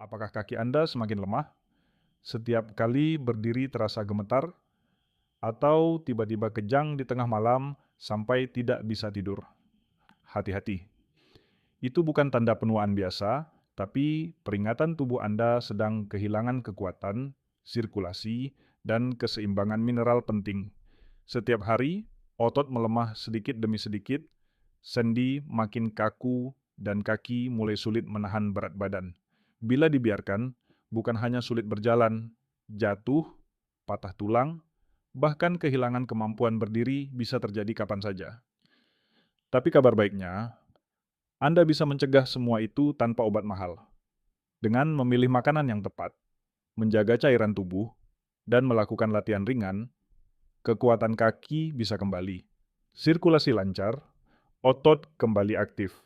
Apakah kaki Anda semakin lemah? Setiap kali berdiri terasa gemetar? Atau tiba-tiba kejang di tengah malam sampai tidak bisa tidur? Hati-hati, itu bukan tanda penuaan biasa, tapi peringatan tubuh Anda sedang kehilangan kekuatan, sirkulasi, dan keseimbangan mineral penting. Setiap hari, otot melemah sedikit demi sedikit, sendi makin kaku, dan kaki mulai sulit menahan berat badan. Bila dibiarkan, bukan hanya sulit berjalan, jatuh, patah tulang, bahkan kehilangan kemampuan berdiri bisa terjadi kapan saja. Tapi kabar baiknya, Anda bisa mencegah semua itu tanpa obat mahal. Dengan memilih makanan yang tepat, menjaga cairan tubuh, dan melakukan latihan ringan, kekuatan kaki bisa kembali. Sirkulasi lancar, otot kembali aktif.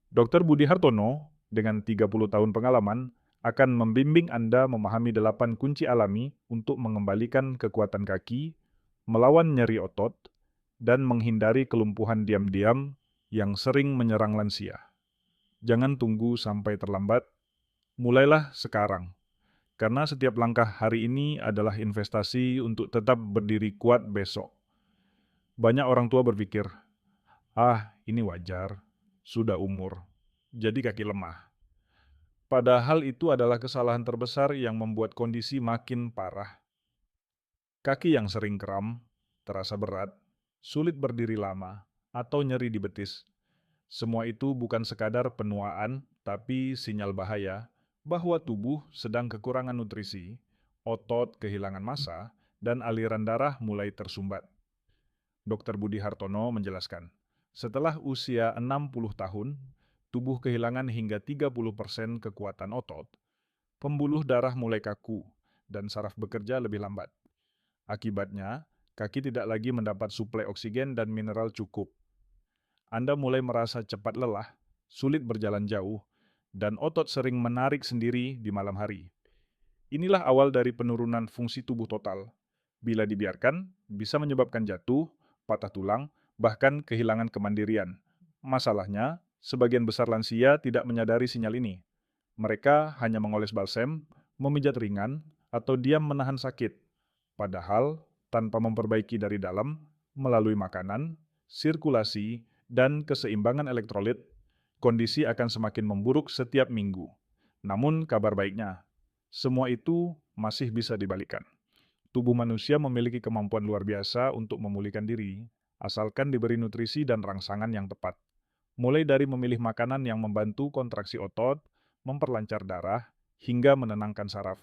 Dr. Budi Hartono, dengan 30 tahun pengalaman, akan membimbing Anda memahami 8 kunci alami untuk mengembalikan kekuatan kaki, melawan nyeri otot, dan menghindari kelumpuhan diam-diam yang sering menyerang lansia. Jangan tunggu sampai terlambat, mulailah sekarang. Karena setiap langkah hari ini adalah investasi untuk tetap berdiri kuat besok. Banyak orang tua berpikir, ini wajar, sudah umur, jadi kaki lemah. Padahal itu adalah kesalahan terbesar yang membuat kondisi makin parah. Kaki yang sering kram, terasa berat, sulit berdiri lama, atau nyeri di betis. Semua itu bukan sekadar penuaan, tapi sinyal bahaya bahwa tubuh sedang kekurangan nutrisi, otot kehilangan massa, dan aliran darah mulai tersumbat. Dr. Budi Hartono menjelaskan, setelah usia 60 tahun, tubuh kehilangan hingga 30% kekuatan otot, pembuluh darah mulai kaku, dan saraf bekerja lebih lambat. Akibatnya, kaki tidak lagi mendapat suplai oksigen dan mineral cukup. Anda mulai merasa cepat lelah, sulit berjalan jauh, dan otot sering menarik sendiri di malam hari. Inilah awal dari penurunan fungsi tubuh total. Bila dibiarkan, bisa menyebabkan jatuh, patah tulang, bahkan kehilangan kemandirian. Masalahnya, sebagian besar lansia tidak menyadari sinyal ini. Mereka hanya mengoles balsem, memijat ringan, atau diam menahan sakit. Padahal, tanpa memperbaiki dari dalam, melalui makanan, sirkulasi, dan keseimbangan elektrolit, kondisi akan semakin memburuk setiap minggu. Namun kabar baiknya, semua itu masih bisa dibalikkan. Tubuh manusia memiliki kemampuan luar biasa untuk memulihkan diri, asalkan diberi nutrisi dan rangsangan yang tepat. Mulai dari memilih makanan yang membantu kontraksi otot, memperlancar darah, hingga menenangkan saraf.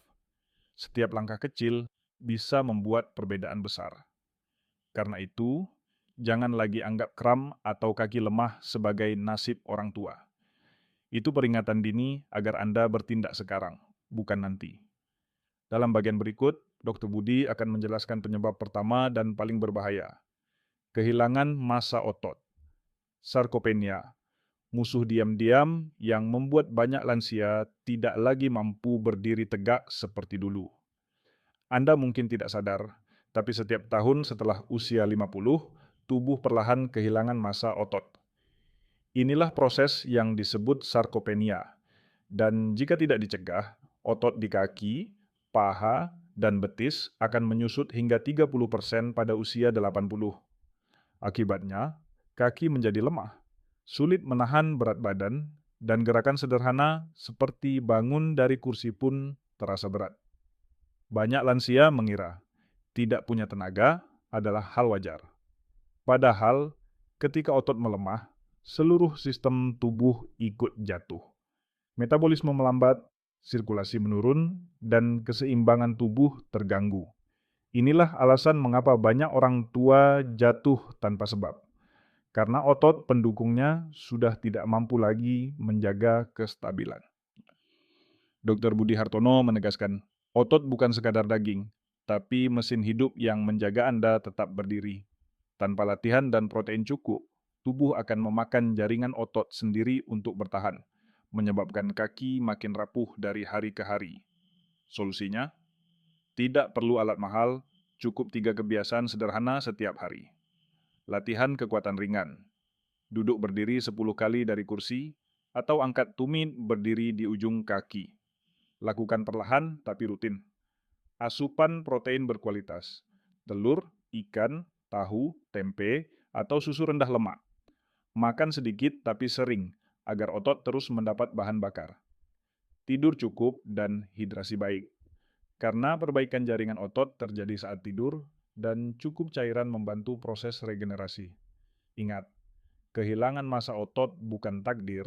Setiap langkah kecil bisa membuat perbedaan besar. Karena itu, jangan lagi anggap kram atau kaki lemah sebagai nasib orang tua. Itu peringatan dini agar Anda bertindak sekarang, bukan nanti. Dalam bagian berikut, Dr. Budi akan menjelaskan penyebab pertama dan paling berbahaya. Kehilangan massa otot. Sarkopenia, musuh diam-diam yang membuat banyak lansia tidak lagi mampu berdiri tegak seperti dulu. Anda mungkin tidak sadar, tapi setiap tahun setelah usia 50, tubuh perlahan kehilangan massa otot. Inilah proses yang disebut sarkopenia. Dan jika tidak dicegah, otot di kaki, paha, dan betis akan menyusut hingga 30% pada usia 80. Akibatnya, kaki menjadi lemah, sulit menahan berat badan, dan gerakan sederhana seperti bangun dari kursi pun terasa berat. Banyak lansia mengira tidak punya tenaga adalah hal wajar. Padahal, ketika otot melemah, seluruh sistem tubuh ikut jatuh. Metabolisme melambat, sirkulasi menurun, dan keseimbangan tubuh terganggu. Inilah alasan mengapa banyak orang tua jatuh tanpa sebab. Karena otot pendukungnya sudah tidak mampu lagi menjaga kestabilan. Dr. Budi Hartono menegaskan, otot bukan sekadar daging, tapi mesin hidup yang menjaga Anda tetap berdiri. Tanpa latihan dan protein cukup, tubuh akan memakan jaringan otot sendiri untuk bertahan, menyebabkan kaki makin rapuh dari hari ke hari. Solusinya? Tidak perlu alat mahal, cukup 3 kebiasaan sederhana setiap hari. Latihan kekuatan ringan, duduk berdiri 10 kali dari kursi, atau angkat tumit berdiri di ujung kaki. Lakukan perlahan tapi rutin. Asupan protein berkualitas. Telur, ikan, tahu, tempe, atau susu rendah lemak. Makan sedikit tapi sering, agar otot terus mendapat bahan bakar. Tidur cukup dan hidrasi baik. Karena perbaikan jaringan otot terjadi saat tidur, dan cukup cairan membantu proses regenerasi. Ingat, kehilangan massa otot bukan takdir,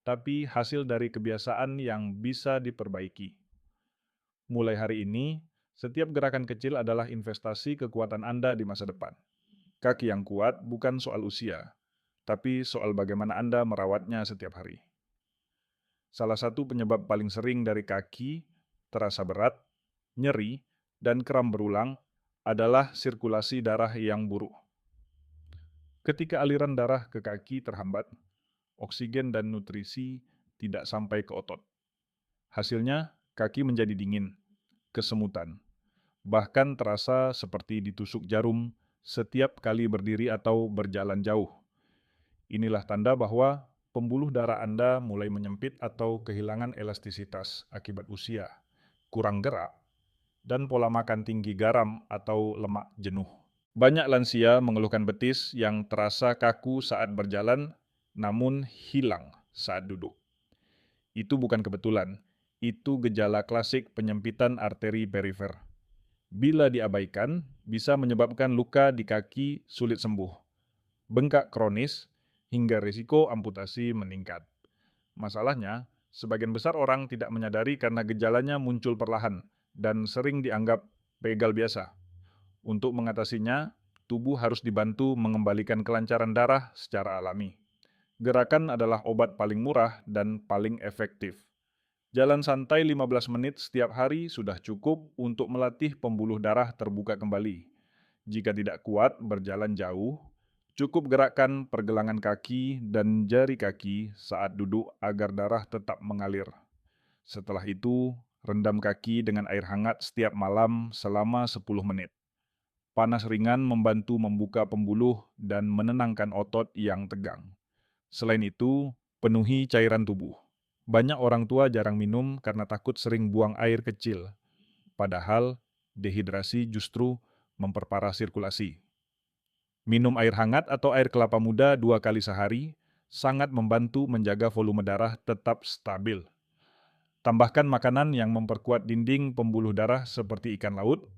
tapi hasil dari kebiasaan yang bisa diperbaiki. Mulai hari ini, setiap gerakan kecil adalah investasi kekuatan Anda di masa depan. Kaki yang kuat bukan soal usia, tapi soal bagaimana Anda merawatnya setiap hari. Salah satu penyebab paling sering dari kaki terasa berat, nyeri, dan kram berulang adalah sirkulasi darah yang buruk. Ketika aliran darah ke kaki terhambat, oksigen dan nutrisi tidak sampai ke otot. Hasilnya, kaki menjadi dingin, kesemutan, bahkan terasa seperti ditusuk jarum setiap kali berdiri atau berjalan jauh. Inilah tanda bahwa pembuluh darah Anda mulai menyempit atau kehilangan elastisitas akibat usia, kurang gerak, dan pola makan tinggi garam atau lemak jenuh. Banyak lansia mengeluhkan betis yang terasa kaku saat berjalan, namun hilang saat duduk. Itu bukan kebetulan, itu gejala klasik penyempitan arteri perifer. Bila diabaikan, bisa menyebabkan luka di kaki sulit sembuh, bengkak kronis, hingga risiko amputasi meningkat. Masalahnya, sebagian besar orang tidak menyadari karena gejalanya muncul perlahan dan sering dianggap begal biasa. Untuk mengatasinya, tubuh harus dibantu mengembalikan kelancaran darah secara alami. Gerakan adalah obat paling murah dan paling efektif. Jalan santai 15 menit setiap hari sudah cukup untuk melatih pembuluh darah terbuka kembali. Jika tidak kuat berjalan jauh, cukup gerakkan pergelangan kaki dan jari kaki saat duduk agar darah tetap mengalir. Setelah itu, rendam kaki dengan air hangat setiap malam selama 10 menit. Panas ringan membantu membuka pembuluh dan menenangkan otot yang tegang. Selain itu, penuhi cairan tubuh. Banyak orang tua jarang minum karena takut sering buang air kecil. Padahal, dehidrasi justru memperparah sirkulasi. Minum air hangat atau air kelapa muda 2 kali sehari sangat membantu menjaga volume darah tetap stabil. Tambahkan makanan yang memperkuat dinding pembuluh darah seperti ikan laut,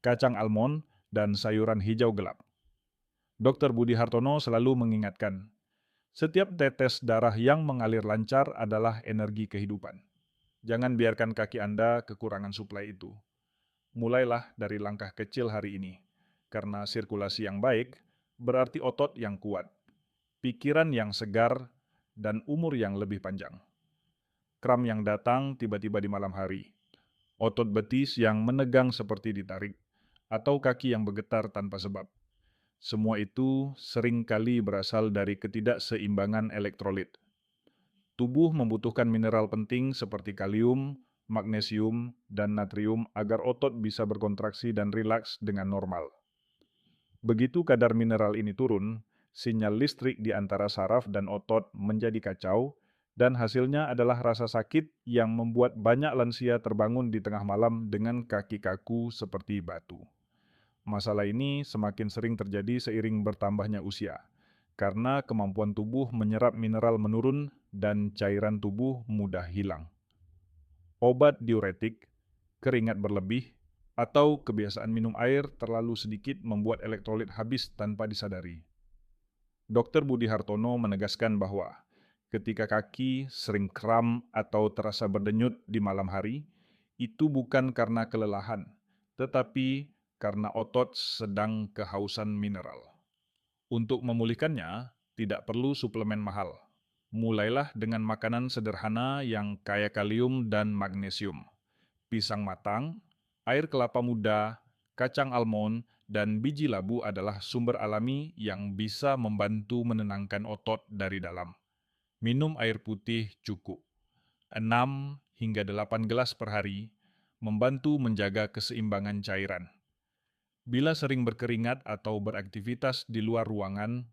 kacang almond, dan sayuran hijau gelap. Dr. Budi Hartono selalu mengingatkan, setiap tetes darah yang mengalir lancar adalah energi kehidupan. Jangan biarkan kaki Anda kekurangan suplai itu. Mulailah dari langkah kecil hari ini, karena sirkulasi yang baik berarti otot yang kuat, pikiran yang segar, dan umur yang lebih panjang. Kram yang datang tiba-tiba di malam hari, otot betis yang menegang seperti ditarik, atau kaki yang bergetar tanpa sebab. Semua itu seringkali berasal dari ketidakseimbangan elektrolit. Tubuh membutuhkan mineral penting seperti kalium, magnesium, dan natrium agar otot bisa berkontraksi dan rilaks dengan normal. Begitu kadar mineral ini turun, sinyal listrik di antara saraf dan otot menjadi kacau, dan hasilnya adalah rasa sakit yang membuat banyak lansia terbangun di tengah malam dengan kaki kaku seperti batu. Masalah ini semakin sering terjadi seiring bertambahnya usia, karena kemampuan tubuh menyerap mineral menurun dan cairan tubuh mudah hilang. Obat diuretik, keringat berlebih, atau kebiasaan minum air terlalu sedikit membuat elektrolit habis tanpa disadari. Dr. Budi Hartono menegaskan bahwa ketika kaki sering kram atau terasa berdenyut di malam hari, itu bukan karena kelelahan, tetapi karena otot sedang kehausan mineral. Untuk memulihkannya, tidak perlu suplemen mahal. Mulailah dengan makanan sederhana yang kaya kalium dan magnesium. Pisang matang, air kelapa muda, kacang almond, dan biji labu adalah sumber alami yang bisa membantu menenangkan otot dari dalam. Minum air putih cukup. 6 hingga 8 gelas per hari, membantu menjaga keseimbangan cairan. Bila sering berkeringat atau beraktivitas di luar ruangan,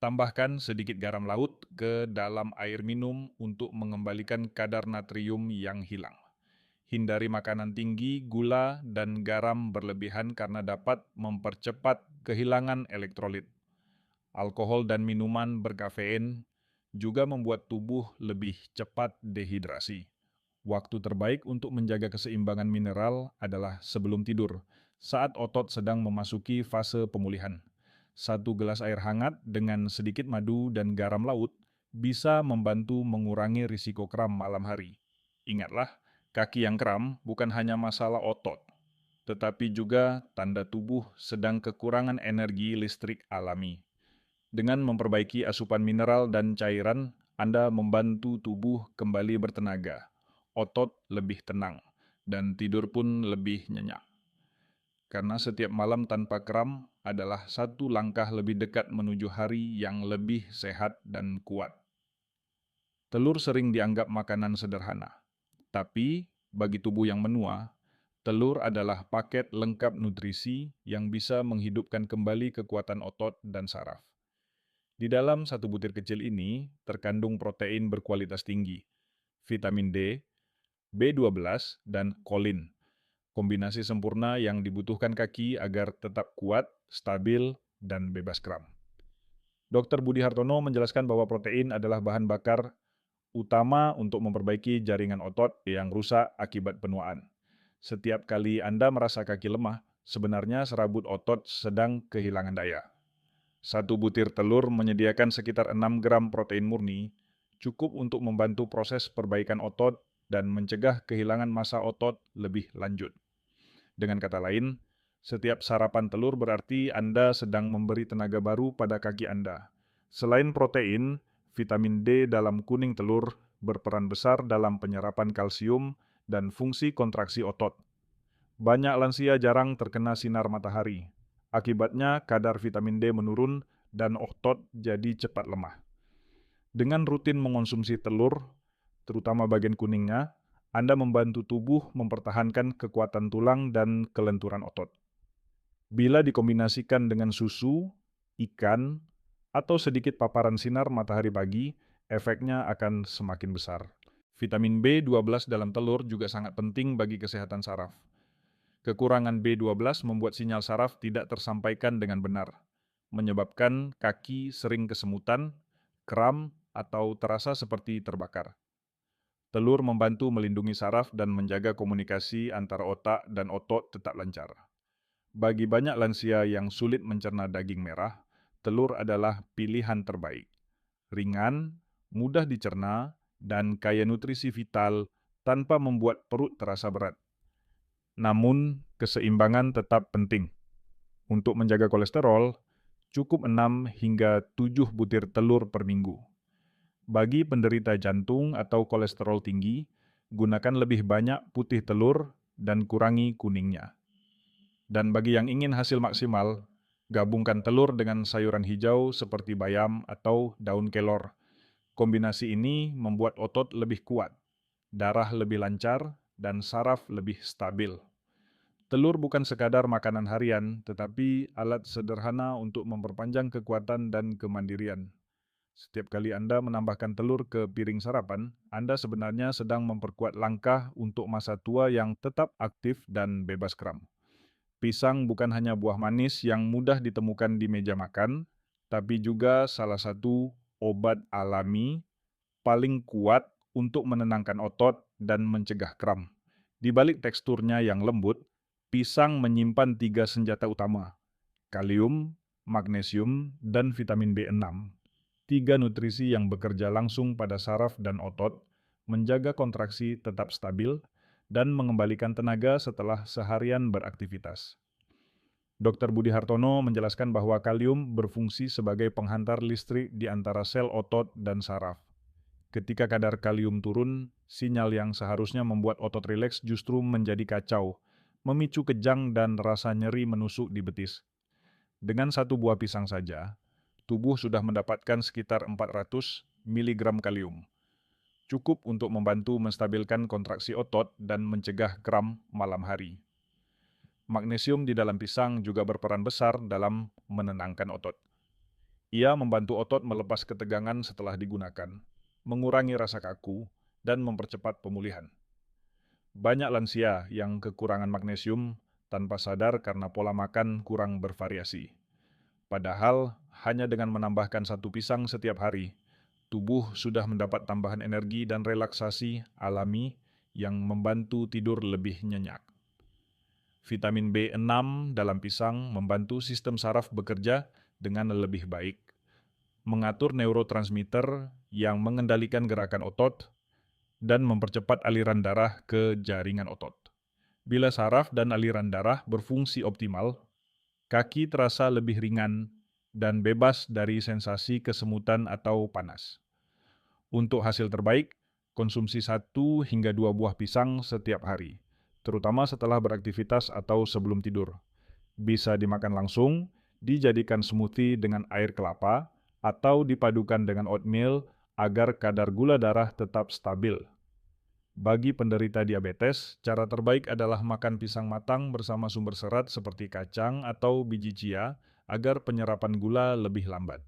tambahkan sedikit garam laut ke dalam air minum untuk mengembalikan kadar natrium yang hilang. Hindari makanan tinggi, gula, dan garam berlebihan karena dapat mempercepat kehilangan elektrolit. Alkohol dan minuman berkafein juga membuat tubuh lebih cepat dehidrasi. Waktu terbaik untuk menjaga keseimbangan mineral adalah sebelum tidur, saat otot sedang memasuki fase pemulihan. 1 gelas air hangat dengan sedikit madu dan garam laut bisa membantu mengurangi risiko kram malam hari. Ingatlah, kaki yang kram bukan hanya masalah otot, tetapi juga tanda tubuh sedang kekurangan energi listrik alami. Dengan memperbaiki asupan mineral dan cairan, Anda membantu tubuh kembali bertenaga, otot lebih tenang, dan tidur pun lebih nyenyak. Karena setiap malam tanpa kram adalah satu langkah lebih dekat menuju hari yang lebih sehat dan kuat. Telur sering dianggap makanan sederhana, tapi bagi tubuh yang menua, telur adalah paket lengkap nutrisi yang bisa menghidupkan kembali kekuatan otot dan saraf. Di dalam 1 butir kecil ini terkandung protein berkualitas tinggi, vitamin D, B12, dan kolin. Kombinasi sempurna yang dibutuhkan kaki agar tetap kuat, stabil, dan bebas kram. Dr. Budi Hartono menjelaskan bahwa protein adalah bahan bakar utama untuk memperbaiki jaringan otot yang rusak akibat penuaan. Setiap kali Anda merasa kaki lemah, sebenarnya serabut otot sedang kehilangan daya. 1 butir telur menyediakan sekitar 6 gram protein murni, cukup untuk membantu proses perbaikan otot dan mencegah kehilangan massa otot lebih lanjut. Dengan kata lain, setiap sarapan telur berarti Anda sedang memberi tenaga baru pada kaki Anda. Selain protein, vitamin D dalam kuning telur berperan besar dalam penyerapan kalsium dan fungsi kontraksi otot. Banyak lansia jarang terkena sinar matahari. Akibatnya, kadar vitamin D menurun dan otot jadi cepat lemah. Dengan rutin mengonsumsi telur, terutama bagian kuningnya, Anda membantu tubuh mempertahankan kekuatan tulang dan kelenturan otot. Bila dikombinasikan dengan susu, ikan, atau sedikit paparan sinar matahari pagi, efeknya akan semakin besar. Vitamin B12 dalam telur juga sangat penting bagi kesehatan saraf. Kekurangan B12 membuat sinyal saraf tidak tersampaikan dengan benar, menyebabkan kaki sering kesemutan, kram, atau terasa seperti terbakar. Telur membantu melindungi saraf dan menjaga komunikasi antara otak dan otot tetap lancar. Bagi banyak lansia yang sulit mencerna daging merah, telur adalah pilihan terbaik. Ringan, mudah dicerna, dan kaya nutrisi vital tanpa membuat perut terasa berat. Namun, keseimbangan tetap penting. Untuk menjaga kolesterol, cukup 6 hingga 7 butir telur per minggu. Bagi penderita jantung atau kolesterol tinggi, gunakan lebih banyak putih telur dan kurangi kuningnya. Dan bagi yang ingin hasil maksimal, gabungkan telur dengan sayuran hijau seperti bayam atau daun kelor. Kombinasi ini membuat otot lebih kuat, darah lebih lancar, dan saraf lebih stabil. Telur bukan sekadar makanan harian, tetapi alat sederhana untuk memperpanjang kekuatan dan kemandirian. Setiap kali Anda menambahkan telur ke piring sarapan, Anda sebenarnya sedang memperkuat langkah untuk masa tua yang tetap aktif dan bebas kram. Pisang bukan hanya buah manis yang mudah ditemukan di meja makan, tapi juga salah satu obat alami paling kuat untuk menenangkan otot dan mencegah kram. Di balik teksturnya yang lembut, pisang menyimpan 3 senjata utama: kalium, magnesium, dan vitamin B6. 3 nutrisi yang bekerja langsung pada saraf dan otot, menjaga kontraksi tetap stabil, dan mengembalikan tenaga setelah seharian beraktivitas. Dr. Budi Hartono menjelaskan bahwa kalium berfungsi sebagai penghantar listrik di antara sel otot dan saraf. Ketika kadar kalium turun, sinyal yang seharusnya membuat otot rileks justru menjadi kacau, memicu kejang dan rasa nyeri menusuk di betis. Dengan 1 buah pisang saja, tubuh sudah mendapatkan sekitar 400 mg kalium. Cukup untuk membantu menstabilkan kontraksi otot dan mencegah kram malam hari. Magnesium di dalam pisang juga berperan besar dalam menenangkan otot. Ia membantu otot melepas ketegangan setelah digunakan, mengurangi rasa kaku, dan mempercepat pemulihan. Banyak lansia yang kekurangan magnesium tanpa sadar karena pola makan kurang bervariasi. Padahal, hanya dengan menambahkan satu pisang setiap hari, tubuh sudah mendapat tambahan energi dan relaksasi alami yang membantu tidur lebih nyenyak. Vitamin B6 dalam pisang membantu sistem saraf bekerja dengan lebih baik, mengatur neurotransmitter yang mengendalikan gerakan otot, dan mempercepat aliran darah ke jaringan otot. Bila saraf dan aliran darah berfungsi optimal, kaki terasa lebih ringan dan bebas dari sensasi kesemutan atau panas. Untuk hasil terbaik, konsumsi 1 hingga 2 buah pisang setiap hari, terutama setelah beraktivitas atau sebelum tidur. Bisa dimakan langsung, dijadikan smoothie dengan air kelapa, atau dipadukan dengan oatmeal agar kadar gula darah tetap stabil. Bagi penderita diabetes, cara terbaik adalah makan pisang matang bersama sumber serat seperti kacang atau biji chia agar penyerapan gula lebih lambat.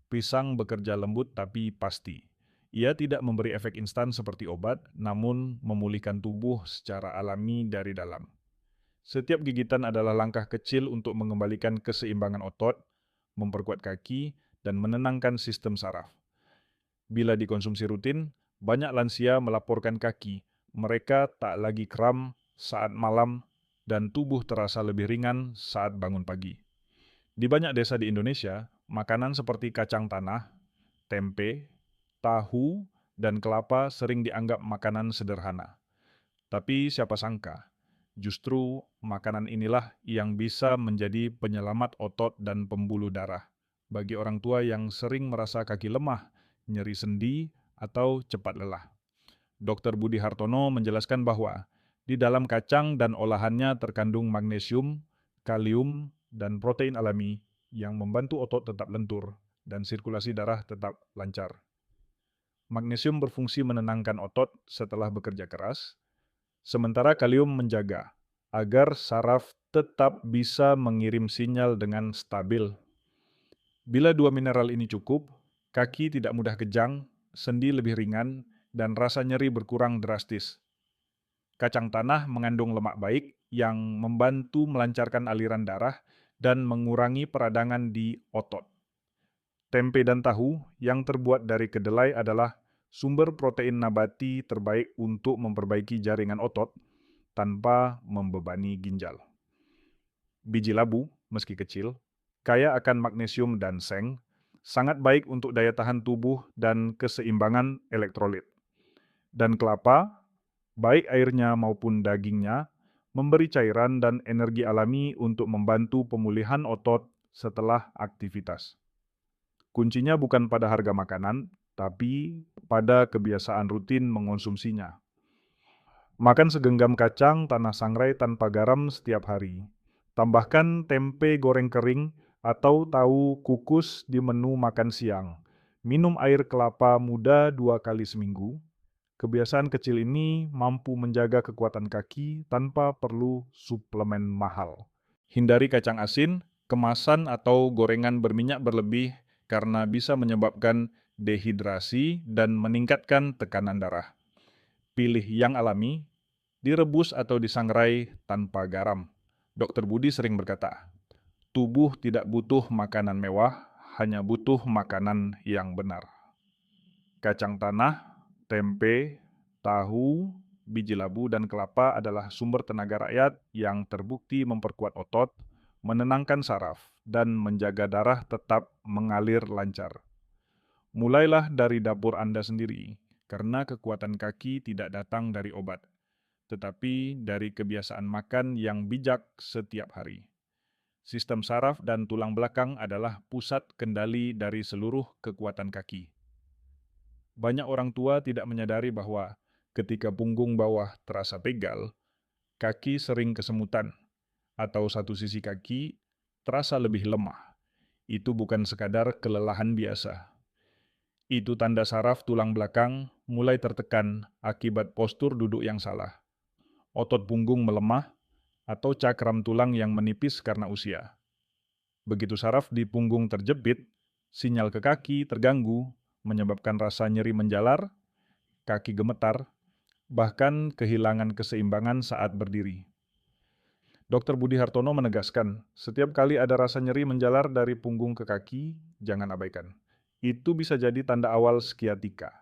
Pisang bekerja lembut tapi pasti. Ia tidak memberi efek instan seperti obat, namun memulihkan tubuh secara alami dari dalam. Setiap gigitan adalah langkah kecil untuk mengembalikan keseimbangan otot, memperkuat kaki, dan menenangkan sistem saraf. Bila dikonsumsi rutin, banyak lansia melaporkan kaki. Mereka tak lagi kram saat malam dan tubuh terasa lebih ringan saat bangun pagi. Di banyak desa di Indonesia, makanan seperti kacang tanah, tempe, tahu, dan kelapa sering dianggap makanan sederhana. Tapi siapa sangka, justru makanan inilah yang bisa menjadi penyelamat otot dan pembuluh darah bagi orang tua yang sering merasa kaki lemah, nyeri sendi, atau cepat lelah. Dr. Budi Hartono menjelaskan bahwa di dalam kacang dan olahannya terkandung magnesium, kalium, dan protein alami yang membantu otot tetap lentur dan sirkulasi darah tetap lancar. Magnesium berfungsi menenangkan otot setelah bekerja keras, sementara kalium menjaga agar saraf tetap bisa mengirim sinyal dengan stabil. Bila dua mineral ini cukup, kaki tidak mudah kejang, sendi lebih ringan, dan rasa nyeri berkurang drastis. Kacang tanah mengandung lemak baik yang membantu melancarkan aliran darah dan mengurangi peradangan di otot. Tempe dan tahu yang terbuat dari kedelai adalah sumber protein nabati terbaik untuk memperbaiki jaringan otot tanpa membebani ginjal. Biji labu, meski kecil, kaya akan magnesium dan seng, sangat baik untuk daya tahan tubuh dan keseimbangan elektrolit. Dan kelapa, baik airnya maupun dagingnya, memberi cairan dan energi alami untuk membantu pemulihan otot setelah aktivitas. Kuncinya bukan pada harga makanan, tapi pada kebiasaan rutin mengonsumsinya. Makan segenggam kacang tanah sangrai tanpa garam setiap hari. Tambahkan tempe goreng kering atau tahu kukus di menu makan siang. Minum air kelapa muda 2 kali seminggu. Kebiasaan kecil ini mampu menjaga kekuatan kaki tanpa perlu suplemen mahal. Hindari kacang asin, kemasan atau gorengan berminyak berlebih karena bisa menyebabkan dehidrasi dan meningkatkan tekanan darah. Pilih yang alami, direbus atau disangrai tanpa garam. Dr. Budi sering berkata, tubuh tidak butuh makanan mewah, hanya butuh makanan yang benar. Kacang tanah, tempe, tahu, biji labu, dan kelapa adalah sumber tenaga rakyat yang terbukti memperkuat otot, menenangkan saraf, dan menjaga darah tetap mengalir lancar. Mulailah dari dapur Anda sendiri, karena kekuatan kaki tidak datang dari obat, tetapi dari kebiasaan makan yang bijak setiap hari. Sistem saraf dan tulang belakang adalah pusat kendali dari seluruh kekuatan kaki. Banyak orang tua tidak menyadari bahwa ketika punggung bawah terasa pegal, kaki sering kesemutan, atau satu sisi kaki terasa lebih lemah. Itu bukan sekadar kelelahan biasa. Itu tanda saraf tulang belakang mulai tertekan akibat postur duduk yang salah. Otot punggung melemah, atau cakram tulang yang menipis karena usia. Begitu saraf di punggung terjepit, sinyal ke kaki terganggu, menyebabkan rasa nyeri menjalar, kaki gemetar, bahkan kehilangan keseimbangan saat berdiri. Dr. Budi Hartono menegaskan, setiap kali ada rasa nyeri menjalar dari punggung ke kaki, jangan abaikan. Itu bisa jadi tanda awal skiatika,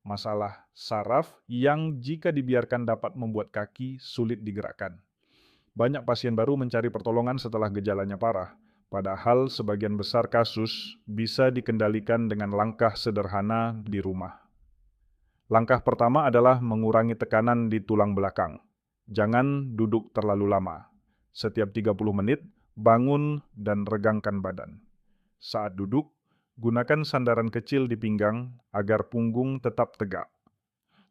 masalah saraf yang jika dibiarkan dapat membuat kaki sulit digerakkan. Banyak pasien baru mencari pertolongan setelah gejalanya parah, padahal sebagian besar kasus bisa dikendalikan dengan langkah sederhana di rumah. Langkah pertama adalah mengurangi tekanan di tulang belakang. Jangan duduk terlalu lama. Setiap 30 menit, bangun dan regangkan badan. Saat duduk, gunakan sandaran kecil di pinggang agar punggung tetap tegak.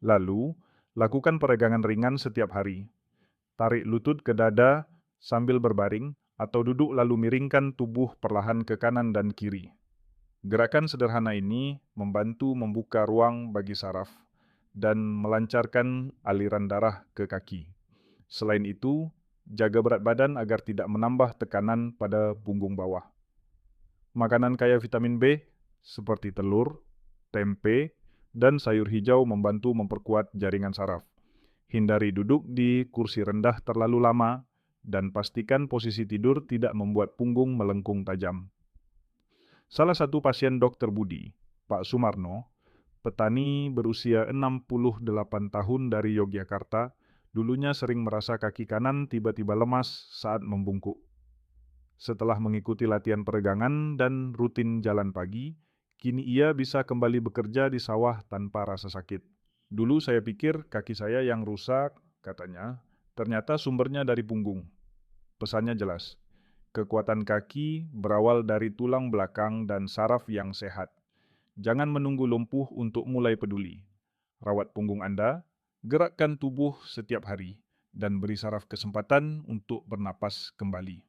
Lalu, lakukan peregangan ringan setiap hari. Tarik lutut ke dada sambil berbaring atau duduk lalu miringkan tubuh perlahan ke kanan dan kiri. Gerakan sederhana ini membantu membuka ruang bagi saraf dan melancarkan aliran darah ke kaki. Selain itu, jaga berat badan agar tidak menambah tekanan pada punggung bawah. Makanan kaya vitamin B seperti telur, tempe, dan sayur hijau membantu memperkuat jaringan saraf. Hindari duduk di kursi rendah terlalu lama dan pastikan posisi tidur tidak membuat punggung melengkung tajam. Salah satu pasien Dr. Budi, Pak Sumarno, petani berusia 68 tahun dari Yogyakarta, dulunya sering merasa kaki kanan tiba-tiba lemas saat membungkuk. Setelah mengikuti latihan peregangan dan rutin jalan pagi, kini ia bisa kembali bekerja di sawah tanpa rasa sakit. Dulu saya pikir kaki saya yang rusak, katanya, ternyata sumbernya dari punggung. Pesannya jelas, kekuatan kaki berawal dari tulang belakang dan saraf yang sehat. Jangan menunggu lumpuh untuk mulai peduli. Rawat punggung Anda, gerakkan tubuh setiap hari, dan beri saraf kesempatan untuk bernapas kembali.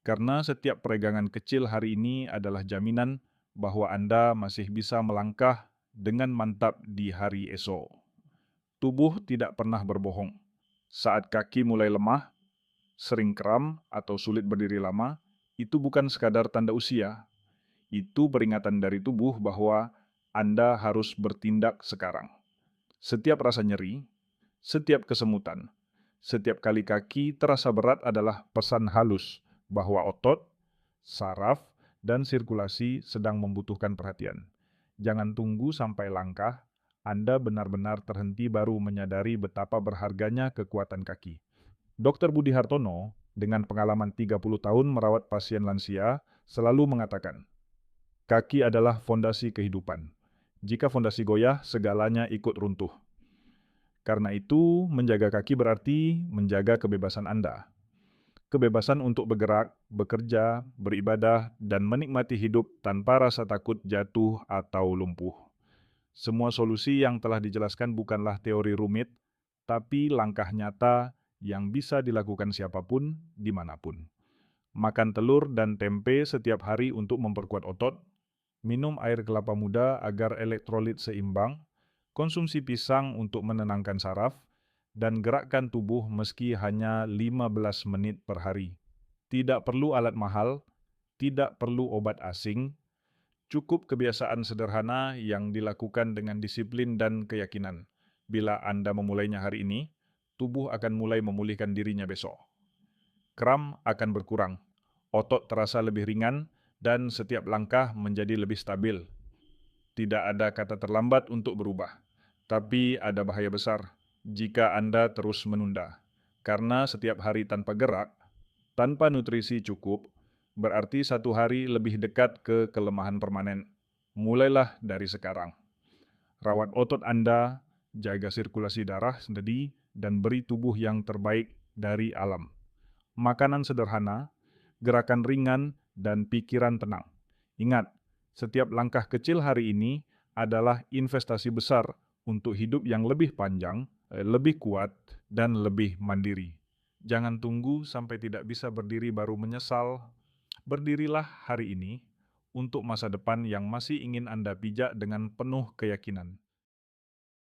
Karena setiap peregangan kecil hari ini adalah jaminan bahwa Anda masih bisa melangkah dengan mantap di hari esok. Tubuh tidak pernah berbohong. Saat kaki mulai lemah, sering kram atau sulit berdiri lama, itu bukan sekadar tanda usia. Itu peringatan dari tubuh bahwa Anda harus bertindak sekarang. Setiap rasa nyeri, setiap kesemutan, setiap kali kaki terasa berat adalah pesan halus bahwa otot, saraf, dan sirkulasi sedang membutuhkan perhatian. Jangan tunggu sampai langkah Anda benar-benar terhenti baru menyadari betapa berharganya kekuatan kaki. Dr. Budi Hartono, dengan pengalaman 30 tahun merawat pasien lansia, selalu mengatakan, kaki adalah fondasi kehidupan. Jika fondasi goyah, segalanya ikut runtuh. Karena itu, menjaga kaki berarti menjaga kebebasan Anda. Kebebasan untuk bergerak, bekerja, beribadah, dan menikmati hidup tanpa rasa takut jatuh atau lumpuh. Semua solusi yang telah dijelaskan bukanlah teori rumit, tapi langkah nyata yang bisa dilakukan siapapun, dimanapun. Makan telur dan tempe setiap hari untuk memperkuat otot, minum air kelapa muda agar elektrolit seimbang, konsumsi pisang untuk menenangkan saraf, dan gerakkan tubuh meski hanya 15 menit per hari. Tidak perlu alat mahal, tidak perlu obat asing, cukup kebiasaan sederhana yang dilakukan dengan disiplin dan keyakinan. Bila Anda memulainya hari ini, tubuh akan mulai memulihkan dirinya besok. Kram akan berkurang, otot terasa lebih ringan, dan setiap langkah menjadi lebih stabil. Tidak ada kata terlambat untuk berubah, tapi ada bahaya besar jika Anda terus menunda. Karena setiap hari tanpa gerak, tanpa nutrisi cukup, berarti satu hari lebih dekat ke kelemahan permanen. Mulailah dari sekarang. Rawat otot Anda, jaga sirkulasi darah sendiri, dan beri tubuh yang terbaik dari alam. Makanan sederhana, gerakan ringan, dan pikiran tenang. Ingat, setiap langkah kecil hari ini adalah investasi besar untuk hidup yang lebih panjang, lebih kuat, dan lebih mandiri. Jangan tunggu sampai tidak bisa berdiri baru menyesal. Berdirilah hari ini untuk masa depan yang masih ingin Anda pijak dengan penuh keyakinan.